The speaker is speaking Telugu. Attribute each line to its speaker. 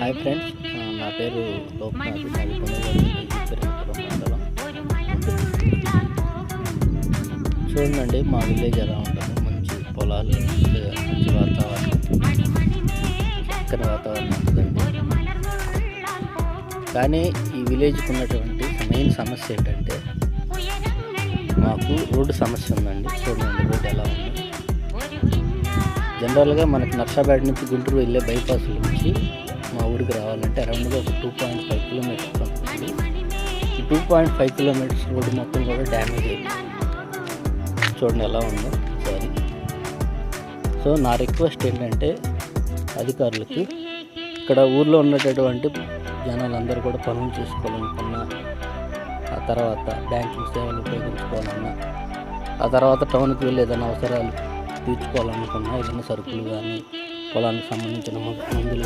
Speaker 1: హాయ్ ఫ్రెండ్స్, నా పేరు లోక్నాథ్. మాది కొనుగోలు మండలం. చూడండి మా విలేజ్ ఎలా ఉంటుంది. మంచి పొలాలు, మంచి వాతావరణం, చక్కని వాతావరణం ఉంటుందండి. కానీ ఈ విలేజ్కి ఉన్నటువంటి మెయిన్ సమస్య ఏంటంటే మాకు రోడ్డు సమస్య ఉందండి. చూడండి రోడ్డు ఎలా ఉంది. జనరల్గా మనకి నర్సాపేట నుంచి గుంటూరు వెళ్ళే బైపాస్ నుంచి మా ఊరికి రావాలంటే అరౌండ్గా ఒక 2.5 కిలోమీటర్స్ ఉంటుంది. ఈ 2.5 కిలోమీటర్స్ రోడ్డు మొత్తం కూడా డ్యామేజ్ అయింది. చూడండి ఎలా ఉందో సారీ. సో నా రిక్వెస్ట్ ఏంటంటే అధికారులకి, ఇక్కడ ఊర్లో ఉన్నటువంటి జనాలందరూ కూడా పనులు చేసుకోవాలనుకున్నా, ఆ తర్వాత బ్యాంకింగ్ సేవలు ఉపయోగించుకోవాలన్నా, ఆ తర్వాత టౌన్కి వెళ్ళి ఏదైనా అవసరాలు తీర్చుకోవాలనుకున్నా, ఏదైనా సరుకులు కానీ పొలానికి సంబంధించిన మందులు